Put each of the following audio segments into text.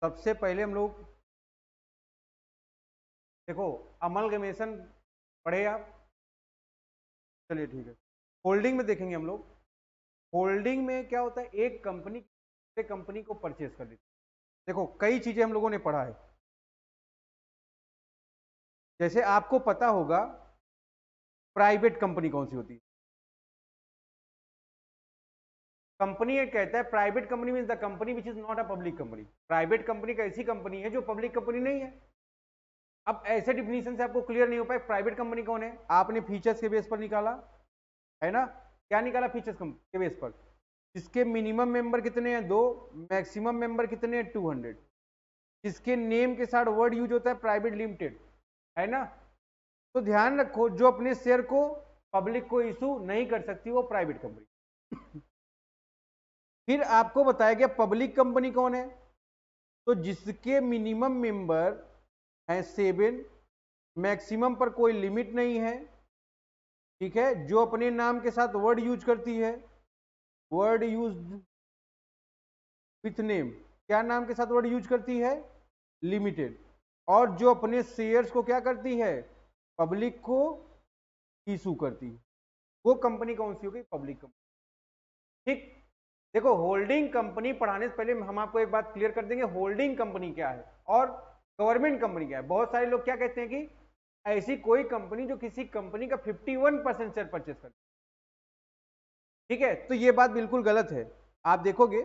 सबसे पहले हम लोग देखो अमलगमेशन पढ़े आप, चलिए ठीक है। होल्डिंग में देखेंगे हम लोग। होल्डिंग में क्या होता है, एक कंपनी दूसरे कंपनी को परचेज कर लेती है। देखो कई चीजें हम लोगों ने पढ़ा है, जैसे आपको पता होगा प्राइवेट कंपनी कौन सी होती है। कंपनी एक कहता है private company means the company which is not a public company. Private company एक ऐसी कंपनी है जो पब्लिक कंपनी नहीं है। अब ऐसे डिफिनीशन से आपको क्लियर नहीं हो पाए प्राइवेट कंपनी कौन है, आपने फीचर्स के बेस पर निकाला है ना। क्या निकाला फीचर्स के बेस पर, इसके मिनिमम मेंबर कितने हैं 2, मैक्सिमम मेंबर कितने हैं 200, इसके नेम के साथ वर्ड यूज होता है प्राइवेट लिमिटेड, है ना। तो ध्यान रखो जो अपने शेयर को पब्लिक को इशू नहीं कर सकती वो प्राइवेट कंपनी। फिर आपको बताया गया पब्लिक कंपनी कौन है, तो जिसके मिनिमम मेंबर है 7, मैक्सिमम पर कोई लिमिट नहीं है, ठीक है, जो अपने नाम के साथ वर्ड यूज करती है, वर्ड यूज विथ नेम, क्या नाम के साथ वर्ड यूज करती है, लिमिटेड, और जो अपने शेयर्स को क्या करती है, पब्लिक को इशू करती है, वो कंपनी कौन सी होगी, पब्लिक कंपनी। ठीक, देखो होल्डिंग कंपनी पढ़ाने से पहले हम आपको एक बात क्लियर कर देंगे, होल्डिंग कंपनी क्या है और गवर्नमेंट कंपनी क्या है। बहुत सारे लोग क्या कहते हैं कि ऐसी कोई कंपनी जो किसी कंपनी का 51% शेयर परचेज करती है, ठीक है, तो ये बात बिल्कुल गलत है। आप देखोगे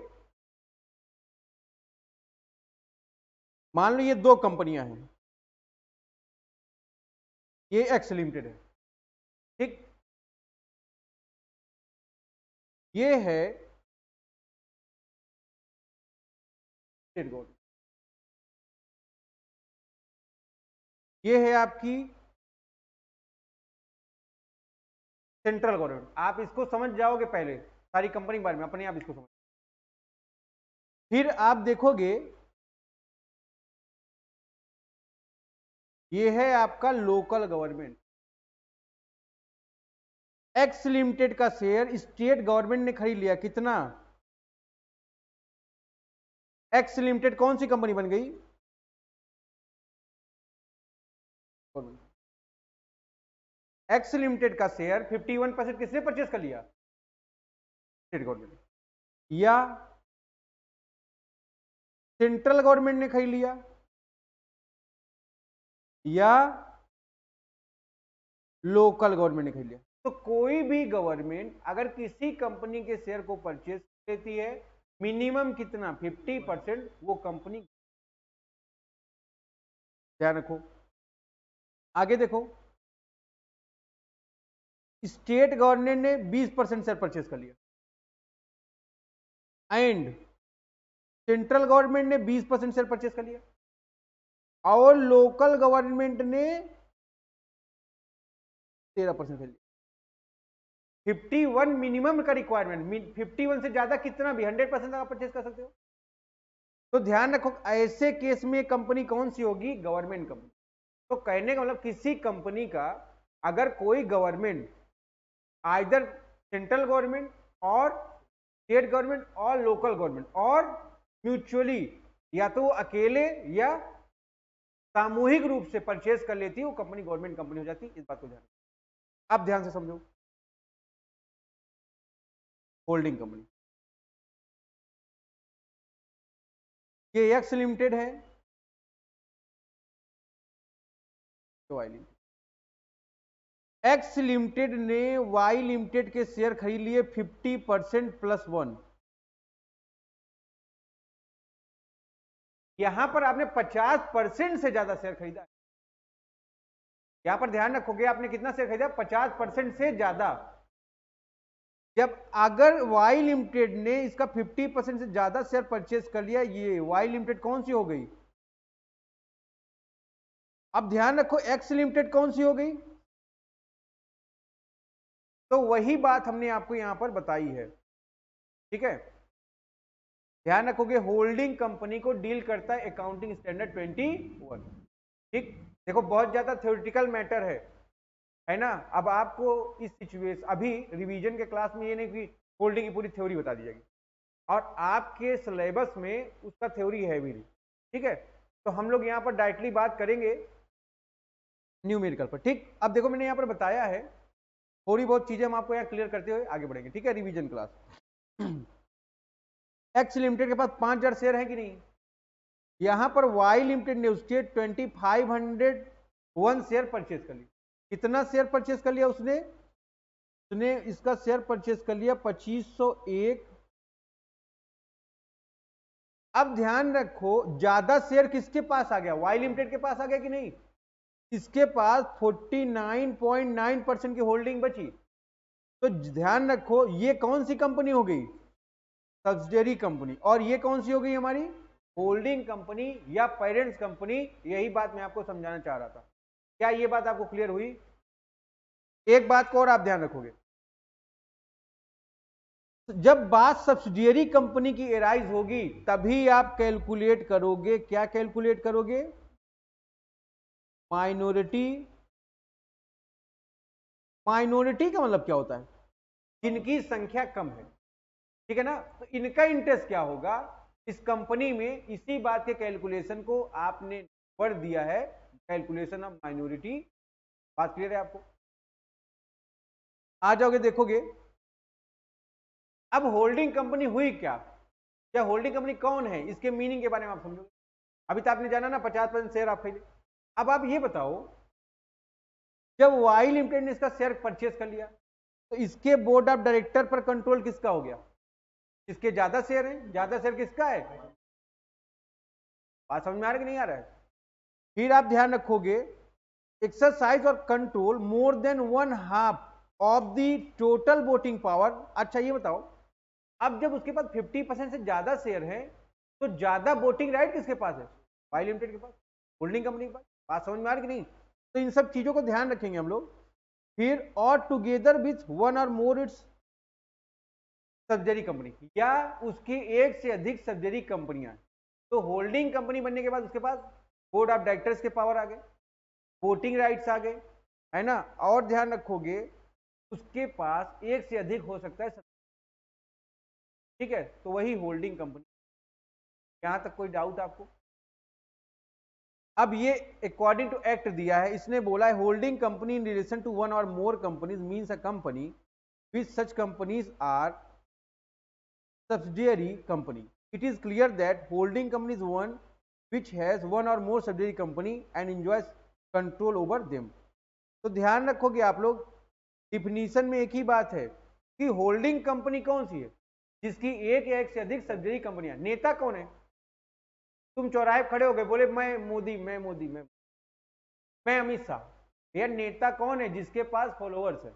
मान लो ये 2 कंपनियां हैं, ये एक्स लिमिटेड है, ठीक, ये है स्टेट गवर्नमेंट, ये है आपकी सेंट्रल गवर्नमेंट। आप इसको समझ जाओगे पहले सारी कंपनी के बारे में, अपने आप इसको समझ। फिर आप देखोगे ये है आपका लोकल गवर्नमेंट। एक्स लिमिटेड का शेयर स्टेट गवर्नमेंट ने खरीद लिया, कितना, एक्स लिमिटेड कौन सी कंपनी बन गई, एक्स लिमिटेड का शेयर 51% किसने परचेज कर लिया, स्टेट गवर्नमेंट, या सेंट्रल गवर्नमेंट ने खरीद लिया, या लोकल गवर्नमेंट ने खरीद लिया। तो कोई भी गवर्नमेंट अगर किसी कंपनी के शेयर को परचेज लेती है, मिनिमम कितना 50%, वो कंपनी, ध्यान रखो। आगे देखो, स्टेट गवर्नमेंट ने 20% शेयर परचेज कर लिया एंड सेंट्रल गवर्नमेंट ने 20% शेयर परचेज कर लिया और लोकल गवर्नमेंट ने 13% कर लिया। 51 मिनिमम का रिक्वायरमेंट, 51 से ज्यादा कितना भी 100% आप परचेज कर सकते हो। तो ध्यान रखो ऐसे केस में कंपनी कौन सी होगी, गवर्नमेंट कंपनी। तो कहने का मतलब किसी कंपनी का अगर कोई गवर्नमेंट आइदर सेंट्रल गवर्नमेंट और स्टेट गवर्नमेंट और लोकल गवर्नमेंट और म्यूचुअली या तो अकेले या सामूहिक रूप से परचेज कर लेती है, वो कंपनी गवर्नमेंट कंपनी हो जाती है। इस बात को ध्यान, आप ध्यान से समझो। होल्डिंग कंपनी, ये एक्स लिमिटेड है, तो वाई लिमिटेड, एक्स लिमिटेड ने वाई लिमिटेड के शेयर खरीद लिए 50% +1। यहां पर आपने 50% से ज्यादा शेयर खरीदा, यहां पर ध्यान रखोगे आपने कितना शेयर खरीदा, 50% से ज्यादा। जब अगर वाई लिमिटेड ने इसका 50% से ज्यादा शेयर परचेज कर लिया, ये वाई लिमिटेड कौन सी हो गई, अब ध्यान रखो एक्स लिमिटेड कौन सी हो गई। तो वही बात हमने आपको यहां पर बताई है, ठीक है। ध्यान रखोगे होल्डिंग कंपनी को डील करता है अकाउंटिंग स्टैंडर्ड 21, ठीक। देखो बहुत ज्यादा थ्योरेटिकल मैटर है ना। अब आपको इस सिचुएशन अभी रिवीजन के क्लास में ये नहीं कि होल्डिंग की पूरी थ्योरी बता दी जाएगी, और आपके सिलेबस में उसका थ्योरी है भी नहीं, ठीक है, तो हम लोग यहाँ पर डायरेक्टली बात करेंगे न्यूमेरिकल पर। ठीक, अब देखो मैंने यहाँ पर बताया है, थोड़ी बहुत चीजें हम आपको यहाँ क्लियर करते हुए आगे बढ़ेंगे। ठीक है, रिवीजन क्लास। एक्स लिमिटेड के पास 5000 शेयर है कि नहीं, यहां पर वाई लिमिटेड ने उसके 2501 शेयर परचेज कर लिया। कितना शेयर परचेज कर लिया उसने इसका शेयर परचेज कर लिया 2501। अब ध्यान रखो, ज्यादा शेयर किसके पास आ गया, वाई लिमिटेड के पास आ गया कि नहीं, इसके पास 49.9% की होल्डिंग बची। तो ध्यान रखो, ये कौन सी कंपनी हो गई, सब्सिडियरी कंपनी, और ये कौन सी हो गई हमारी होल्डिंग कंपनी या पेरेंट्स कंपनी। यही बात मैं आपको समझाना चाह रहा था। क्या ये बात आपको क्लियर हुई? एक बात को और आप ध्यान रखोगे, जब बात सब्सिडियरी कंपनी की एराइज होगी तभी आप कैलकुलेट करोगे, क्या कैलकुलेट करोगे, माइनॉरिटी। माइनॉरिटी का मतलब क्या होता है, जिनकी संख्या कम है, ठीक है ना। तो इनका इंटरेस्ट क्या होगा इस कंपनी में, इसी बात के कैलकुलेशन को आपने पढ़ दिया है, कैलकुलेशन ऑफ माइनॉरिटी। बात क्लियर है आपको? आ जाओगे देखोगे, अब होल्डिंग कंपनी हुई क्या, या होल्डिंग कंपनी कौन है, इसके मीनिंग के बारे में आप समझोगे। अभी तो आपने जाना ना 50% शेयर आप खरीदे। अब आप ये बताओ, जब वाई लिमिटेड ने इसका शेयर परचेज कर लिया तो इसके बोर्ड ऑफ डायरेक्टर पर कंट्रोल किसका हो गया, इसके ज्यादा शेयर है, ज्यादा शेयर किसका है। बात समझ में आ रहा है कि नहीं आ रहा है? फिर आप ध्यान रखोगे, एक्सरसाइज और control more than 1/2 of the total voting power. अच्छा ये बताओ, अब जब उसके पास 50% से ज्यादा शेयर है तो ज्यादा वोटिंग राइट किसके पास है, वाई लिमिटेड के पास, होल्डिंग कंपनी के पास। बात समझ में आ रही कि नहीं? तो इन सब चीजों को ध्यान रखेंगे हम लोग। फिर और together with one or more it's subsidiary company, या उसकी एक से अधिक सब्सिडियरी कंपनियां। तो होल्डिंग कंपनी बनने के बाद उसके पास बोर्ड ऑफ डायरेक्टर्स के पावर आ गए, वोटिंग राइट्स आ गए, है ना। और ध्यान रखोगे, उसके पास एक से अधिक हो सकता है, ठीक है, तो वही होल्डिंग कंपनी। यहां तक कोई डाउट आपको? अब ये अकॉर्डिंग टू एक्ट दिया है, इसने बोला है holding company in relation to one or more companies means a company which such companies are subsidiary company. It is clear that holding company is one which has one or more subsidiary company and enjoys control over them. तो ध्यान रखोगे आप लोग, definition में एक ही बात है कि होल्डिंग कंपनी कौन सी है, जिसकी एक या एक से अधिक सब्सिडियरी कंपनियां। नेता कौन है, तुम चौराहे खड़े हो गए बोले मैं मोदी, मैं अमित शाह, भैया नेता कौन है, जिसके पास फॉलोअर्स है।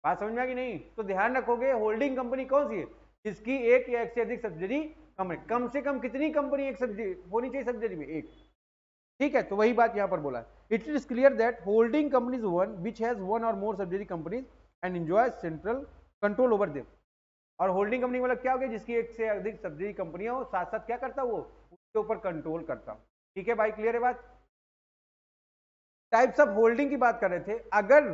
बात समझ में आ गई नहीं? तो ध्यान रखोगे, होल्डिंग कंपनी कौन सी है, जिसकी एक या एक से अधिक सब्सिडियरी कंपनी। कम से कम कितनी कंपनी एक सब्सिडियरी होनी चाहिए, सब्सिडियरी में एक, ठीक है। तो वही बात यहां पर बोला है, it is clear that holding company is one which has one or more subsidiary companies and enjoy central control over them. और होल्डिंग कंपनी मतलब क्या हो गया, जिसकी एक से अधिक सब्सिडियरी कंपनियां हो, साथ साथ क्या करता वो उसके ऊपर कंट्रोल करता। ठीक है भाई, क्लियर है बात? टाइप्स ऑफ होल्डिंग की बात कर रहे थे। अगर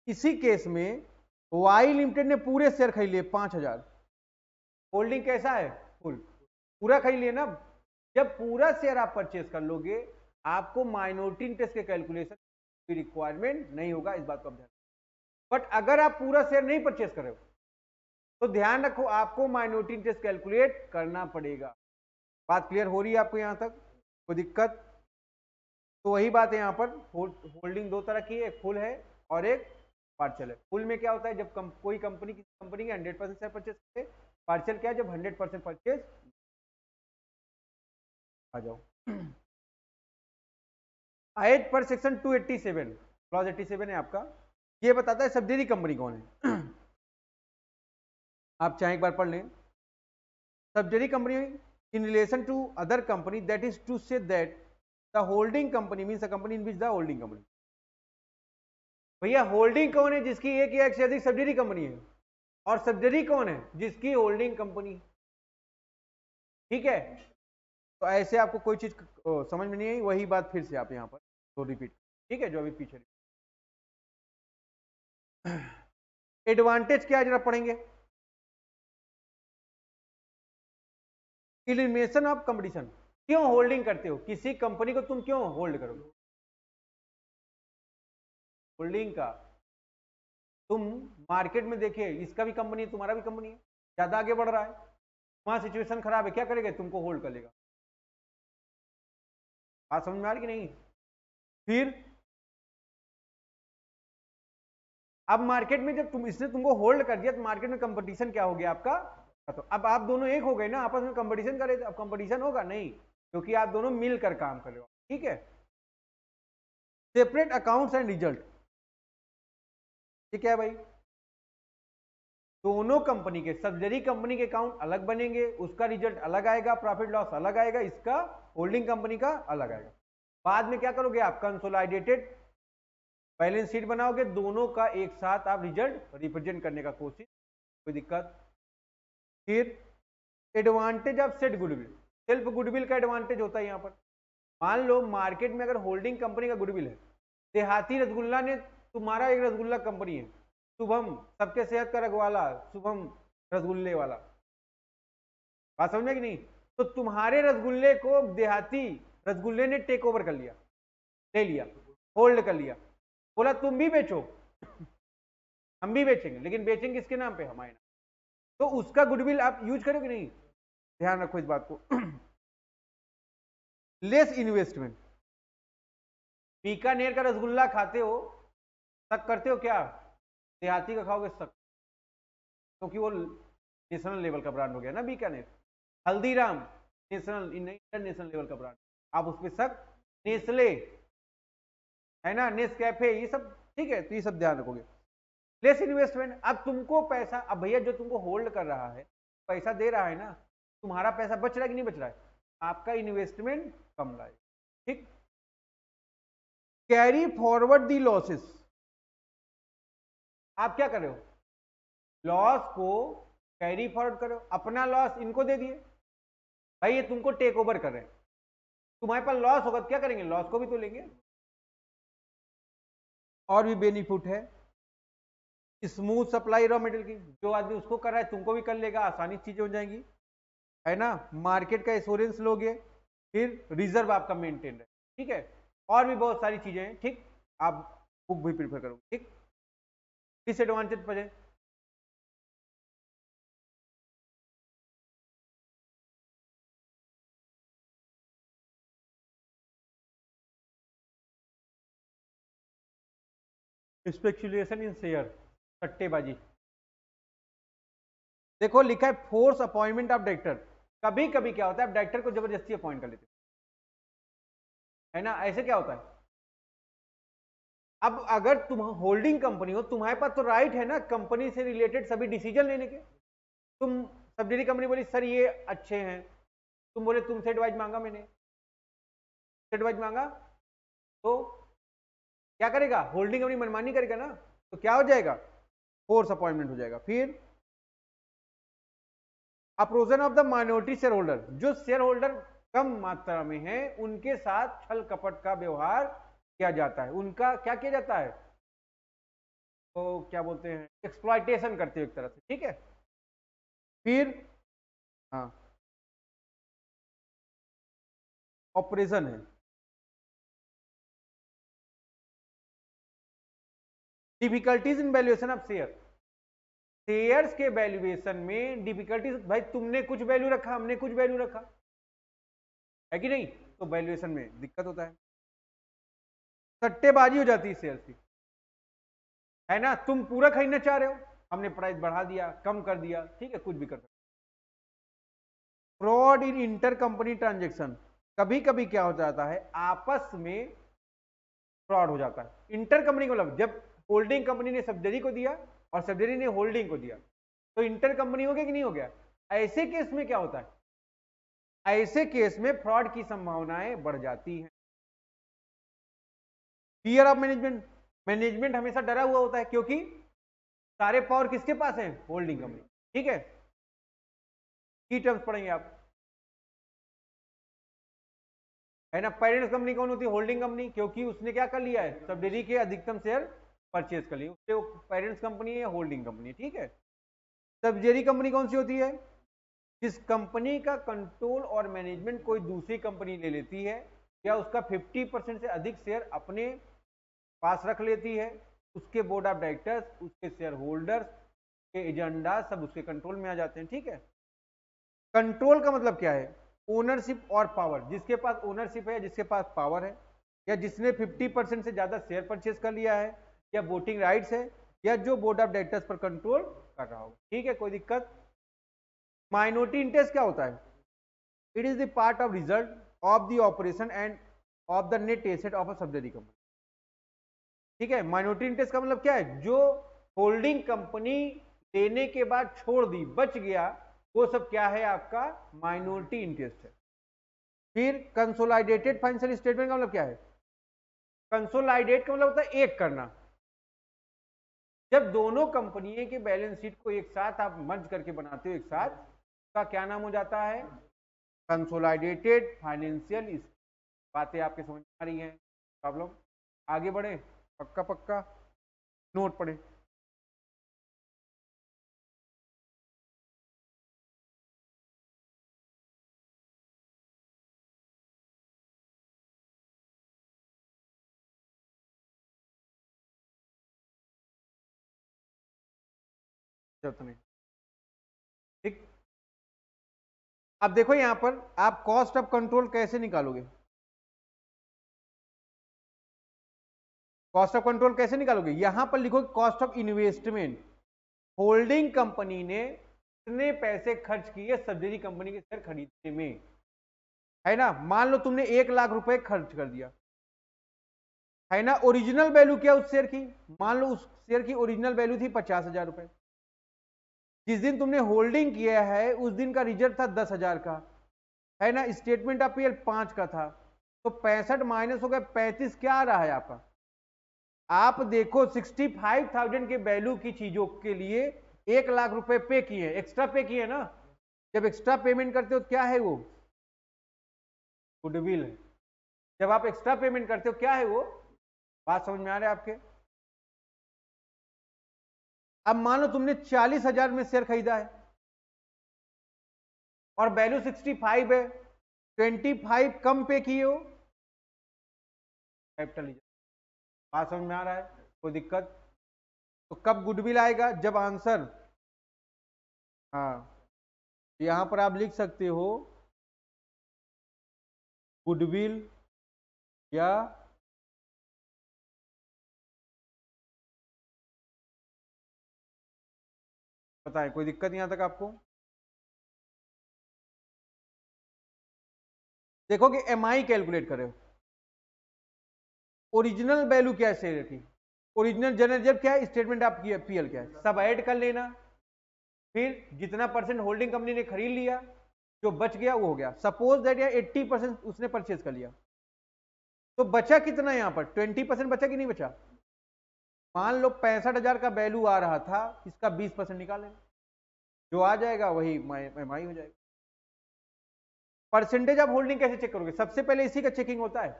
इसी केस में वाई लिमिटेड ने पूरे शेयर खरीद लिए 5000, होल्डिंग कैसा है, फुल, पूरा खरीद लिए ना। जब पूरा शेयर आप परचेज कर लोगे, आपको माइनॉरिटी इंटरेस्ट के कैलकुलेशन की रिक्वायरमेंट नहीं होगा, इस बात को ध्यान। बट अगर आप पूरा शेयर नहीं परचेज कर रहे हो तो ध्यान रखो, आपको माइनॉरिटी इंटरेस्ट कैलकुलेट करना पड़ेगा। बात क्लियर हो रही है आपको यहां तक? कोई दिक्कत? तो वही बात है, यहां पर होल्डिंग दो तरह की है, एक फुल है और एक पार्शियल है। फुल में क्या होता है, जब कोई कंपनी किसी कंपनी के 100% शेयर परचेज करते हैं। पार्शियल क्या है, जब 100% परचेज। आ जाओ एज पर सेक्शन 287 क्लॉज 87 है आपका, ये बताता है सब्सिडियरी कंपनी कौन है। आप चाहे एक बार पढ़ लें, subsidiary company in relation to other company, that is to say that the holding company means a company in which the holding company. भैया होल्डिंग कौन है, जिसकी एक या एक से अधिक सब्सिडियरी कंपनी है, और सब्सिडियरी कौन है, जिसकी होल्डिंग कंपनी। ठीक है, तो ऐसे आपको कोई चीज समझ में नहीं आई, वही बात फिर से आप यहां पर तो रिपीट, ठीक है, जो अभी पीछे। एडवांटेज क्या है जरा पढ़ेंगे। Elimination of competition. क्यों होल्डिंग करते हो? किसी कंपनी को तुम क्यों होल्ड करोगे? होल्डिंग का तुम मार्केट में देखिए, इसका भी कंपनी है, तुम्हारा भी कंपनी है, ज्यादा आगे बढ़ रहा है, वहां सिचुएशन खराब है, क्या करेगा? तुमको होल्ड कर लेगा। बात समझ में आ रही कि नहीं? फिर अब मार्केट में जब इसने तुमको होल्ड कर दिया तो मार्केट में कंपटीशन क्या हो गया आपका? तो अब आप दोनों एक हो गए ना, आपस में कंपटीशन करे, अब कंपटीशन होगा नहीं, क्योंकि आप दोनों मिलकर काम कर रहे हो। ठीक है, सेपरेट अकाउंट्स एंड रिजल्ट, ठीक है भाई, दोनों कंपनी के सब्सिडरी कंपनी के अकाउंट अलग बनेंगे, उसका रिजल्ट अलग आएगा, प्रॉफिट लॉस अलग आएगा, इसका होल्डिंग कंपनी का अलग आएगा। बाद में क्या करोगे आप? कंसोलिडेटेड बैलेंस शीट बनाओगे, दोनों का एक साथ आप रिजल्ट रिप्रेजेंट करने का कोशिश, कोई दिक्कत। फिर advantage of set goodwill, self goodwill का एडवांटेज होता है यहाँ पर। मान लो मार्केट में अगर होल्डिंग कंपनी का गुडविल है, देहाती रसगुल्ला ने, तुम्हारा एक रसगुल्ला कंपनी है शुभम, सबके सेहत का रखवाला, शुभम रसगुल्ले वाला, बात समझे कि नहीं? तो तुम्हारे रसगुल्ले को देहाती रसगुल्ले ने टेक ओवर कर लिया, ले लिया, होल्ड कर लिया, बोला तुम भी बेचो हम भी बेचेंगे, लेकिन बेचेंगे किसके नाम पे? हमारे नाम। तो उसका गुडविल आप यूज करोगे नहीं? ध्यान रखो इस बात को। लेस इन्वेस्टमेंट, बीकानेर का रसगुल्ला खाते हो, शक करते हो क्या? देहाती का खाओगे शक, क्योंकि वो नेशनल लेवल का ब्रांड हो गया ना Bikaner. Haldiram national international level का ब्रांड, आप उस पर शक, नेस्ले है ना, नेस्कैफे, ये सब ठीक है, तो ये सब ध्यान रखोगे। लेस इन्वेस्टमेंट, अब तुमको पैसा, अब भैया जो तुमको होल्ड कर रहा है, पैसा दे रहा है ना, तुम्हारा पैसा बच रहा है कि नहीं बच रहा है? आपका इन्वेस्टमेंट कम लाए, ठीक। कैरी फॉरवर्ड दी लॉसेस, आप क्या कर रहे हो? लॉस को कैरी फॉरवर्ड करो, अपना लॉस इनको दे दिए, भाई ये तुमको टेक ओवर कर रहे हैं, तुम्हारे पास लॉस होगा तो क्या करेंगे? लॉस को भी तो लेंगे। और भी बेनिफिट है, स्मूथ सप्लाई रॉ मटेरियल की, जो आदमी उसको कर रहा है तुमको भी कर लेगा, आसानी चीजें हो जाएंगी, है ना। मार्केट का एश्योरेंस लोगे, फिर रिजर्व आपका मेंटेन है, ठीक है। और भी बहुत सारी चीजें हैं, ठीक, आप बुक भी प्रिफर करोगे, ठीक। डिसएडवांटेज पर है, स्पेकुलेशन इन शेयर, सट्टेबाजी। देखो लिखा है फोर्स अपॉइंटमेंट ऑफ डायरेक्टर, कभी कभी क्या होता है, आप डायरेक्टर को जबरदस्ती अपॉइंट कर लेते है ना, ऐसे क्या होता है। अब अगर तुम होल्डिंग कंपनी हो, तुम्हारे पास तो राइट है ना कंपनी से रिलेटेड सभी डिसीजन लेने के। तुम सब्सिडरी कंपनी बोली सर ये अच्छे हैं, तुम बोले तुमसे एडवाइस मांगा, मैंने एडवाइस मांगा, तो क्या करेगा? होल्डिंग कंपनी मनमानी करेगा ना, तो क्या हो जाएगा? फोर्स अपॉइंटमेंट हो जाएगा। फिर oppression of the minority shareholder, जो शेयर होल्डर कम मात्रा में है उनके साथ छल कपट का व्यवहार किया जाता है, उनका क्या किया जाता है? तो क्या बोलते हैं, एक्सप्लॉयटेशन करते हो एक तरह से, ठीक है। फिर हाँ, ऑपरेशन है, difficulties in valuation of share, shares के वैल्यूएशन में डिफिकल्टीज, भाई तुमने कुछ वैल्यू रखा, हमने कुछ वैल्यू रखा, है कि नहीं, तो वैल्यूएशन में दिक्कत होता है, सट्टेबाजी हो जाती है शेयर्स की, है ना। तुम पूरा खरीदना चाह रहे हो, हमने प्राइस बढ़ा दिया, कम कर दिया, ठीक है, कुछ भी कर सकते। Fraud in inter company transaction, कभी कभी क्या हो जाता है, आपस में फ्रॉड हो जाता है। इंटर कंपनी को मतलब जब होल्डिंग कंपनी ने सब्सिडरी को दिया और सब्सिडरी ने होल्डिंग को दिया, तो इंटर कंपनी हो गया कि नहीं हो गया? ऐसे केस में क्या होता है? ऐसे केस में फ्रॉड की संभावनाएं बढ़ जाती हैं। फियर ऑफ मैनेजमेंट, मैनेजमेंट हमेशा डरा हुआ होता है, क्योंकि सारे पावर किसके पास है? होल्डिंग कंपनी, ठीक है। की टर्म्स पढ़ेंगे आप, है ना। पेरेंट्स कंपनी कौन होती है? होल्डिंग कंपनी, क्योंकि उसने क्या कर लिया है? सब्सिडरी के अधिकतम शेयर परचेज कर लिए, उससे वो पेरेंट्स कंपनी है, होल्डिंग कंपनी, ठीक है। सब्सिडरी कंपनी कौन सी होती है? जिस कंपनी का कंट्रोल और मैनेजमेंट कोई दूसरी कंपनी ले लेती है या उसका 50% से अधिक शेयर अपने पास रख लेती है, उसके बोर्ड ऑफ डायरेक्टर्स, उसके शेयर होल्डर्स के एजेंडा सब उसके कंट्रोल में आ जाते हैं। ठीक है, कंट्रोल का मतलब क्या है? ओनरशिप और पावर। जिसके पास ओनरशिप है, जिसके पास पावर है, या जिसने 50% से ज्यादा शेयर परचेज कर लिया है, या वोटिंग राइट्स है, या जो बोर्ड ऑफ डायरेक्टर्स पर कंट्रोल कर रहा हो। ठीक है, कोई दिक्कत? माइनॉरिटी इंटरेस्ट क्या होता है? It is the part of result of the operation end of the net asset of a subsidiary company. ठीक है, माइनॉरिटी इंटरेस्ट का मतलब क्या है? जो होल्डिंग कंपनी लेने के बाद छोड़ दी, बच गया, वो सब क्या है? आपका माइनॉरिटी इंटरेस्ट है। फिर कंसोलिडेटेड फाइनेंशियल स्टेटमेंट का मतलब क्या है? कंसोलिडेट का मतलब होता है एक करना। जब दोनों कंपनियों के बैलेंस शीट को एक साथ आप मर्ज करके बनाते हो एक साथ, उसका क्या नाम हो जाता है? Consolidated financial. बातें आपके समझ में आ रही हैं? प्रॉब्लम? आगे बढ़े? पक्का पक्का नोट पढ़े। जरूरत नहीं। ठीक, अब देखो यहां पर आप कॉस्ट ऑफ कंट्रोल कैसे निकालोगे? कॉस्ट ऑफ कंट्रोल कैसे निकालोगे? यहां पर लिखो cost of investment. Holding company ने कितने पैसे खर्च किए सब्सिडरी कंपनी के शेयर खरीदने में, है ना? मान लो तुमने 1 लाख रुपए खर्च कर दिया, है ना? ओरिजिनल वैल्यू क्या उस शेयर की? मान लो उस शेयर की ओरिजिनल वैल्यू थी 50,000 रुपए। जिस दिन तुमने होल्डिंग किया है उस दिन का रिजल्ट था 10,000 का, है ना? स्टेटमेंट ऑफ पीएल 5 का था, तो 65 माइनस हो गया 35। क्या आ रहा है आपका? आप देखो 65,000 के वैल्यू की चीजों के लिए 1 लाख रुपए पे किए, एक्स्ट्रा पे किए ना? जब एक्स्ट्रा पेमेंट करते हो क्या है वो? गुडविल है। जब आप एक्स्ट्रा पेमेंट करते हो क्या है वो? बात समझ में आ रहा है आपके? अब मान लो तुमने 40,000 में शेयर खरीदा है और वैल्यू 65 है, 25 कम पे किए हो, कैपिटल। बात समझ में आ रहा है? कोई दिक्कत? तो कब गुडविल आएगा? जब आंसर, हाँ, यहां पर आप लिख सकते हो गुडविल या बताएं, कोई दिक्कत यहां तक आपको? देखो कि एमआई कैलकुलेट करें, ओरिजिनल वैल्यू क्या है शेयर की? ओरिजिनल जनरल रिजर्व क्या है? स्टेटमेंट ऑफ पीएल क्या है? सब ऐड कर लेना, फिर जितना परसेंट होल्डिंग कंपनी ने खरीद लिया, जो बच गया वो हो गया। सपोज दैट या 80% उसने परचेज कर लिया, तो बचा कितना? यहां पर 20% बचा कि नहीं बचा? मान लो 65,000 का वैल्यू आ रहा था, इसका 20% निकाल लेना, जो आ जाएगा वही एमआई हो जाएगा। परसेंटेज ऑफ होल्डिंग कैसे चेक करोगे? सबसे पहले इसी का चेकिंग होता है।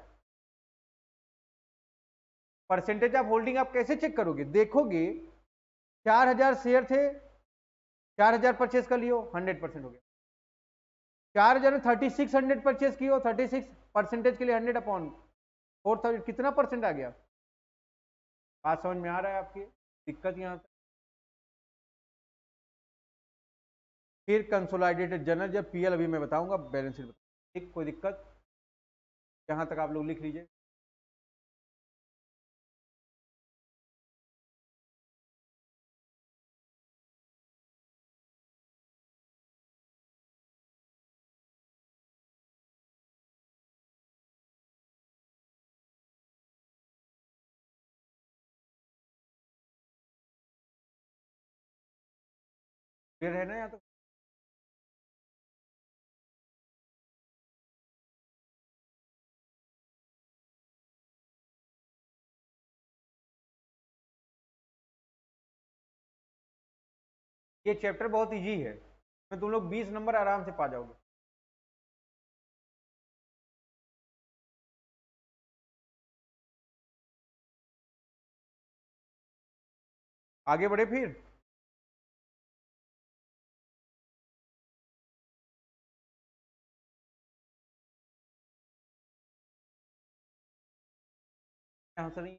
परसेंटेज ऑफ होल्डिंग आप कैसे चेक करोगे? देखोगे 4,000 शेयर थे, 4,000 परचेज कर लियो, 100% हो गया। 4,000 में 3600 परचेज कियो, 36 परसेंटेज के लिए 100 अपॉन 4,000, कितना परसेंट आ गया? बात समझ में आ रहा है आपकी? दिक्कत यहां से? फिर कंसोलिडेटेड जनरल जब पीएल अभी मैं बताऊंगा, बैलेंस शीट बताऊंगा। ठीक, कोई दिक्कत? यहां तक आप लोग लिख लीजिए। क्लियर है ना यहाँ तक? ये चैप्टर बहुत इजी है, मैं तुम लोग 20 नंबर आराम से पा जाओगे। आगे बढ़े फिर। आंसर नहीं।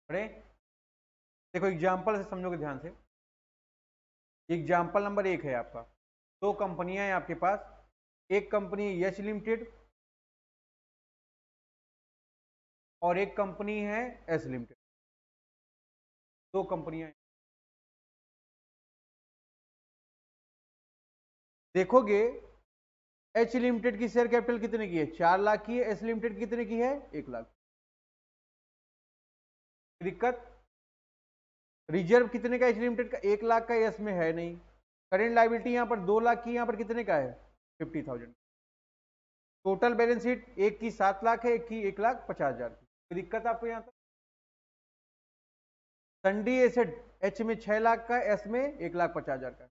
अरे देखो एग्जाम्पल से समझोगे ध्यान से। एग्जाम्पल नंबर 1 है आपका, दो कंपनियां हैं आपके पास, एक कंपनी यश लिमिटेड और एक कंपनी है एस लिमिटेड, दो कंपनियां। देखोगे एच लिमिटेड की शेयर कैपिटल कितने की है, 4 लाख की है, एस लिमिटेड कितने की है, 1 लाख। दिक्कत, रिजर्व कितने का एच लिमिटेड का, 1 लाख का, एस में है नहीं। करेंट लायबिलिटी यहां पर 2 लाख की, यहां पर कितने का है, 50,000। टोटल बैलेंस शीट एक की 7 लाख है, एक की 1,50,000 की। कोई दिक्कत आपको यहां तक? संडी एसेट एच में 6 लाख का, एस में 1,50,000 का।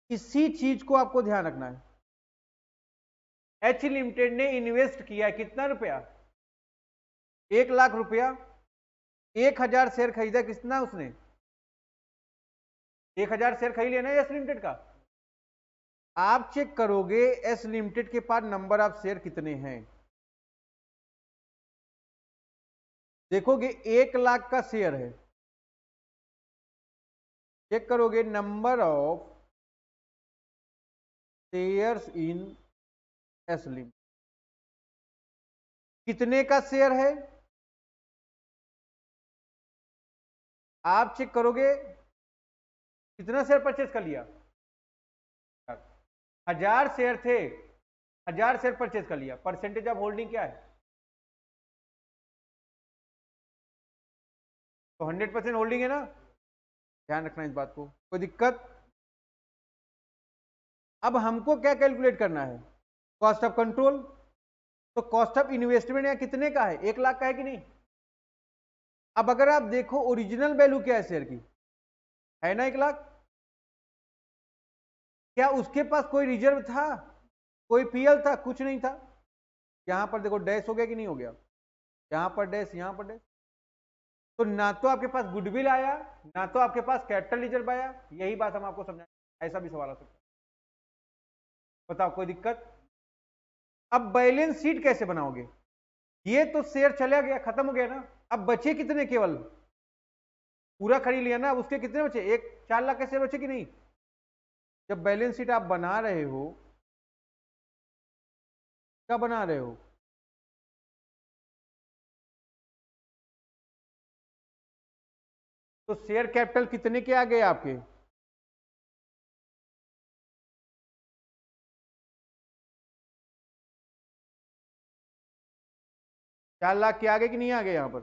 इसी चीज को आपको ध्यान रखना है। एच लिमिटेड ने इन्वेस्ट किया कितना रुपया, 1 लाख रुपया, 1,000 शेयर खरीदा, कितना उसने, 1,000 शेयर खरीद लिया ना एस लिमिटेड का। आप चेक करोगे एस लिमिटेड के पास नंबर ऑफ शेयर कितने हैं, देखोगे 1 लाख का शेयर है। चेक करोगे number of shares in S limited, कितने का शेयर है। आप चेक करोगे कितना शेयर परचेज कर लिया, 1,000 शेयर थे, 1,000 शेयर परचेज कर लिया। परसेंटेज ऑफ होल्डिंग क्या है, तो 100% होल्डिंग है ना। ध्यान रखना इस बात को, कोई दिक्कत। अब हमको क्या कैलकुलेट करना है, कॉस्ट ऑफ कंट्रोल। तो कॉस्ट ऑफ इन्वेस्टमेंट यहाँ कितने का है, 1 लाख का है कि नहीं। अब अगर आप देखो ओरिजिनल वैल्यू क्या है शेयर की, है ना 1 लाख। क्या उसके पास कोई रिजर्व था, कोई पीएल था, कुछ नहीं था। यहां पर देखो डैश हो गया कि नहीं हो गया, यहां पर डैश, यहां पर डैश। तो ना तो आपके पास गुडविल आया, ना तो आपके पास कैपिटल रिजर्व आया। यही बात हम आपको समझाएं, ऐसा भी सवाल आ सकता है। बताओ कोई दिक्कत। अब बैलेंस शीट कैसे बनाओगे, ये तो शेयर चला गया, खत्म हो गया ना। अब बचे कितने, केवल पूरा खरीद लिया ना, उसके कितने बचे, एक 4 लाख के शेयर बचे कि नहीं। जब बैलेंस शीट आप बना रहे हो, क्या बना रहे हो, तो शेयर कैपिटल कितने के आ गए आपके, 4 लाख के आगे कि नहीं आ गए यहां पर।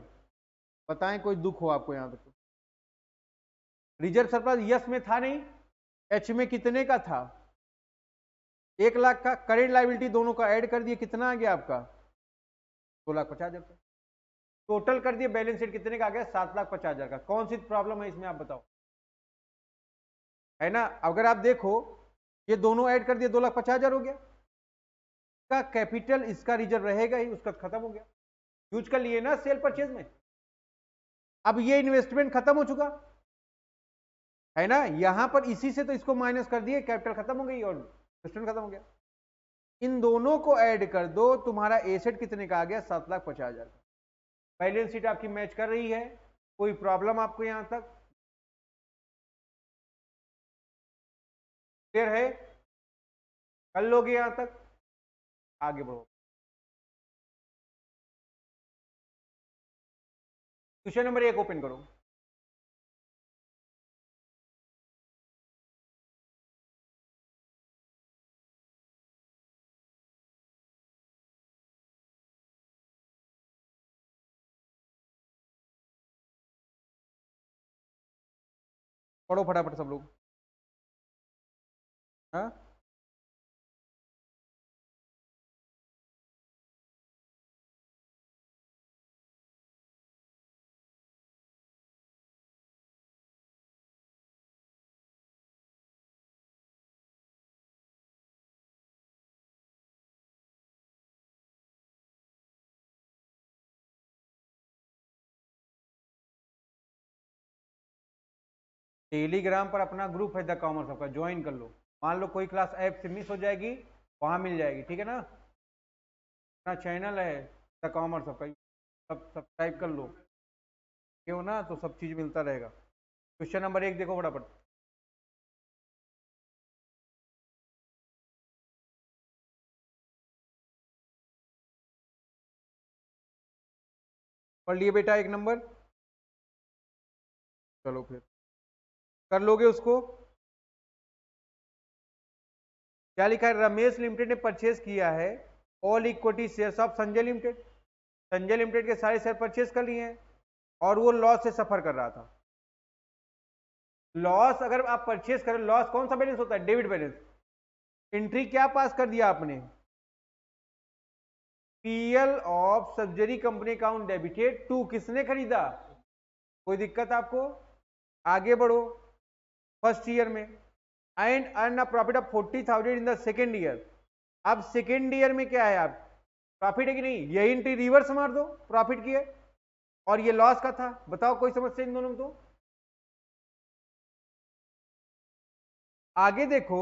बताएं कोई दुख हो आपको यहां तक। रिजर्व सरप्लस यस में था नहीं, एच में कितने का था, 1 लाख का। करेंट लायबिलिटी दोनों का ऐड कर दिए, कितना आ गया आपका, 2,50,000 का। टोटल कर दिए, बैलेंस शीट कितने का आ गया, 7,50,000 का। कौन सी प्रॉब्लम है इसमें आप बताओ, है ना। अगर आप देखो ये दोनों ऐड कर दिए, 2,50,000 हो गया। का कैपिटल इसका रिजर्व रहेगा ही, उसका खत्म हो गया, यूज कर लिए ना सेल परचेज में। अब ये इन्वेस्टमेंट खत्म हो चुका है ना, यहां पर इसी से तो इसको माइनस कर दिए, कैपिटल खत्म हो गई और इन्वेस्टमेंट खत्म हो गया। इन दोनों को ऐड कर दो, तुम्हारा एसेट कितने का आ गया, 7,50,000 का। बैलेंस शीट आपकी मैच कर रही है, कोई प्रॉब्लम आपको यहां तक क्लियर है, कर लोगे यहां तक, आगे बढ़ो। क्वेश्चन नंबर 1 ओपन करो। पढ़ो फटाफट सब लोग। हाँ टेलीग्राम पर अपना ग्रुप है द कॉमर्स सबका, ज्वाइन कर लो। मान लो कोई क्लास ऐप से मिस हो जाएगी, वहां मिल जाएगी, ठीक है ना। अपना चैनल है द कॉमर्स सबका, सब सब्सक्राइब कर लो, क्यों ना, तो सब चीज मिलता रहेगा। क्वेश्चन नंबर 1 देखो फटाफट, पढ़ लिए बेटा 1 नंबर, चलो फिर कर लोगे उसको। क्या लिखा है, रमेश लिमिटेड ने परचेज किया है all equity shares of Sanjay limited. Sanjay limited के सारे शेयर परचेज कर लिए हैं और वो लॉस से सफर कर रहा था। लॉस अगर आप परचेज करें, लॉस कौन सा बैलेंस होता है, डेबिट बैलेंस। एंट्री क्या पास कर दिया आपने, PL of subsidiary company account debited to, किसने खरीदा। कोई दिक्कत आपको, आगे बढ़ो। फर्स्ट ईयर में and earn a profit of 40,000 in the second year. अब सेकेंड ईयर में क्या है, आप प्रॉफिट है कि नहीं, यही एंट्री रिवर्स मार दो, प्रॉफिट की है और ये लॉस का था। बताओ कोई समस्या इन दोनों में। तो आगे देखो,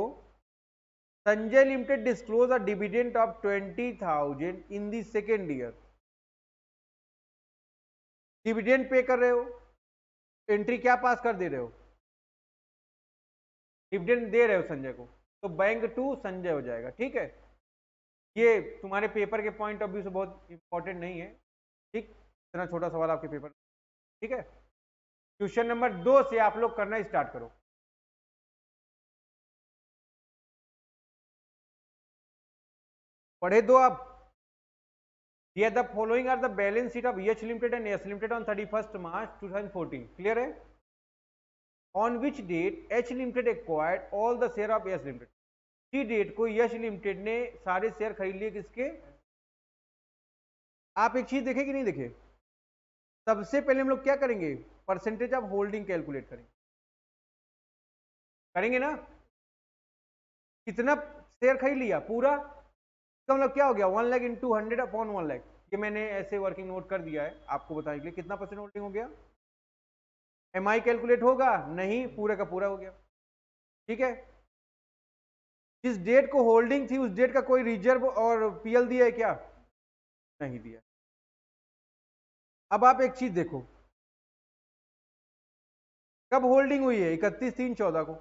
Sanjay limited disclose a dividend of 20,000 in the second year. Dividend pay कर रहे हो, एंट्री क्या पास कर दे रहे हो, डिविडेंड दे रहे हो संजय को, तो बैंक टू संजय हो जाएगा, ठीक है। ये तुम्हारे पेपर के पॉइंट ऑफ व्यू से बहुत इंपॉर्टेंट नहीं है, ठीक, इतना छोटा सवाल आपके पेपर, ठीक है। क्वेश्चन नंबर 2 से आप लोग करना स्टार्ट करो। पढ़े दो आप। Here the following are the balance sheet of H Limited and S Limited on 31st March 2014. Clear है? On which date H Limited acquired all the share of S Limited? इसी डेट को यश limited ने सारे share खरीद लिए, किसके। आप एक चीज देखे कि नहीं देखे, सबसे पहले हम लोग क्या करेंगे, परसेंटेज ऑफ होल्डिंग कैलकुलेट करेंगे, करेंगे ना। कितना शेयर खरीद लिया पूरा, इसका मतलब क्या हो गया, 1 लाख इंटू 100 अपॉन 1 लाख। ये मैंने ऐसे वर्किंग नोट कर दिया है आपको बताने के लिए, कितना परसेंट होल्डिंग हो गया। एमआई कैलकुलेट होगा नहीं, पूरा का पूरा हो गया, ठीक है। जिस डेट को होल्डिंग थी उस डेट का कोई रिजर्व और पीएल दिया है क्या, नहीं दिया। अब आप एक चीज देखो, कब होल्डिंग हुई है, 31/3/14 को।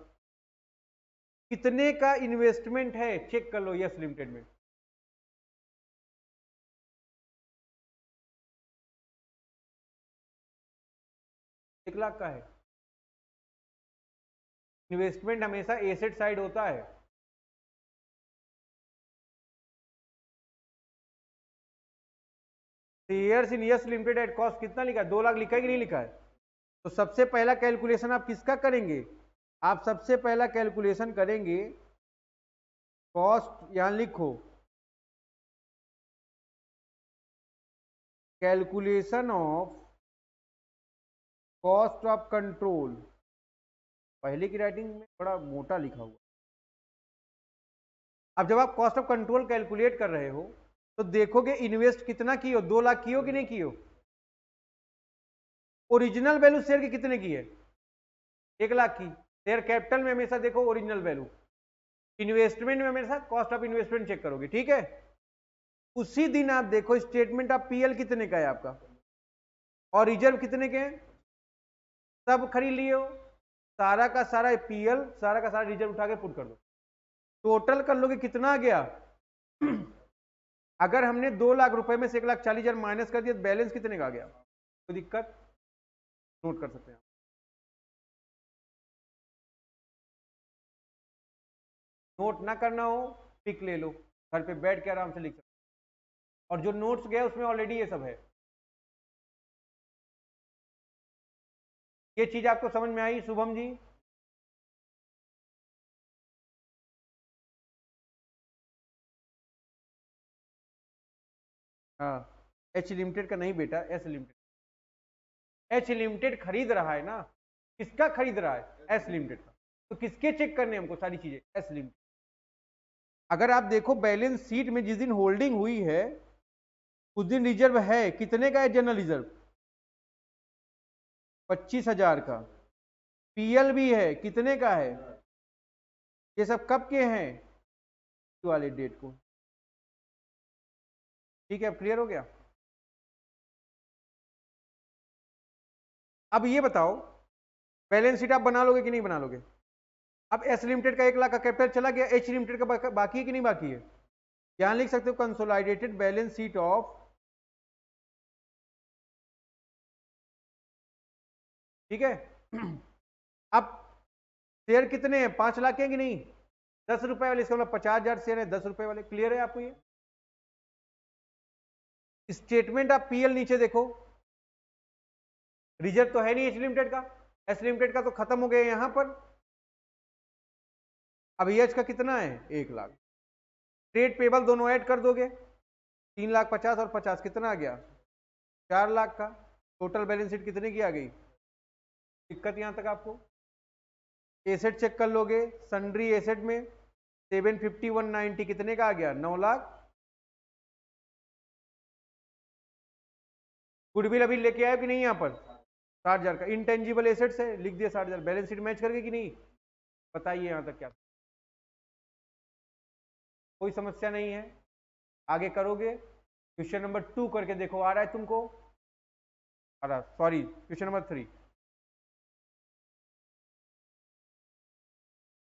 कितने का इन्वेस्टमेंट है, चेक कर लो यस लिमिटेड में। एक लाख का है। इन्वेस्टमेंट हमेशा एसेट साइड होता है। Shares in yes limited at cost कितना लिखा है, 2 लाख लिखा है कि नहीं लिखा है। तो सबसे पहला कैलकुलेशन आप किसका करेंगे, आप सबसे पहला कैलकुलेशन करेंगे कॉस्ट, यहां लिखो calculation of cost of control. पहले की राइटिंग में बड़ा मोटा लिखा हुआ। अब जब आप कॉस्ट ऑफ कंट्रोल कैलकुलेट कर रहे हो तो देखोगे इन्वेस्ट कितना की हो, 2 लाख की हो कि नहीं की हो। ओरिजिनल वैल्यू शेयर की कितने की है, 1 लाख की। शेयर कैपिटल में हमेशा देखो ओरिजिनल वैल्यू, इन्वेस्टमेंट में हमेशा कॉस्ट ऑफ इन्वेस्टमेंट चेक करोगे, ठीक है। उसी दिन आप देखो स्टेटमेंट ऑफ पीएल कितने का है आपका, और रिजर्व कितने के हैं, सब खरीद लिए हो, सारा का सारा पीएल, सारा का सारा रिजर्व उठा के पुट कर दो, टोटल कर लोगे कितना आ गया। अगर हमने 2 लाख रुपए में से 1,40,000 माइनस कर दिया तो बैलेंस कितने का आ गया, कोई दिक्कत, नोट कर सकते हैं। नोट ना करना हो पिक ले लो, घर पे बैठ के आराम से लिख सकते, और जो नोट्स गया उसमें ऑलरेडी ये सब है। ये चीज आपको समझ में आई शुभम जी। हाँ, एच लिमिटेड का नहीं बेटा, एस लिमिटेड। एच लिमिटेड खरीद रहा है ना, किसका खरीद रहा है, एस लिमिटेड का। तो किसके चेक करने हमको सारी चीजें, एस लिमिटेड। अगर आप देखो बैलेंस शीट में जिस दिन होल्डिंग हुई है उस दिन रिजर्व है कितने का है, जनरल रिजर्व 25,000 का। पीएल भी है, कितने का है, ये सब कब के हैं, वाले डेट को। ठीक है, अब क्लियर हो गया। अब ये बताओ बैलेंस शीट आप बना लोगे कि नहीं बना लोगे। अब एस लिमिटेड का 1 लाख का कैपिटल चला गया, एच लिमिटेड का बाकी है कि नहीं बाकी है। यहां लिख सकते हो कंसोलिडेटेड बैलेंस शीट ऑफ, ठीक है। अब शेयर कितने हैं, 5 लाख के कि नहीं, 10 रुपए वाले, इसका मतलब 50,000 शेयर है, 10 रुपए वाले। क्लियर है आपको ये। स्टेटमेंट आप पीएल नीचे देखो, रिजर्व तो है नहीं एच लिमिटेड का, एस लिमिटेड का तो खत्म हो गया यहां पर। अब एच का कितना है, 1 लाख। ट्रेड पेबल दोनों ऐड कर दोगे, 3,50,000 और 50 कितना आ गया, 4 लाख का। टोटल बैलेंस शीट कितने की आ गई। दिक्कत यहां तक आपको। एसेट चेक कर लोगे, सन्ड्री एसेट में 750 190 कितने का आ गया, 9 लाख। गुडविल अभी लेके आए कि नहीं यहाँ पर, 60,000 का। इंटेंजिबल एसेट्स है, लिख दिया 60,000। बैलेंस शीट मैच करके कि नहीं, बताइए यहां तक क्या, कोई समस्या नहीं है। आगे करोगे, क्वेश्चन नंबर 2 करके देखो, आ रहा है तुमको, सॉरी क्वेश्चन नंबर 3।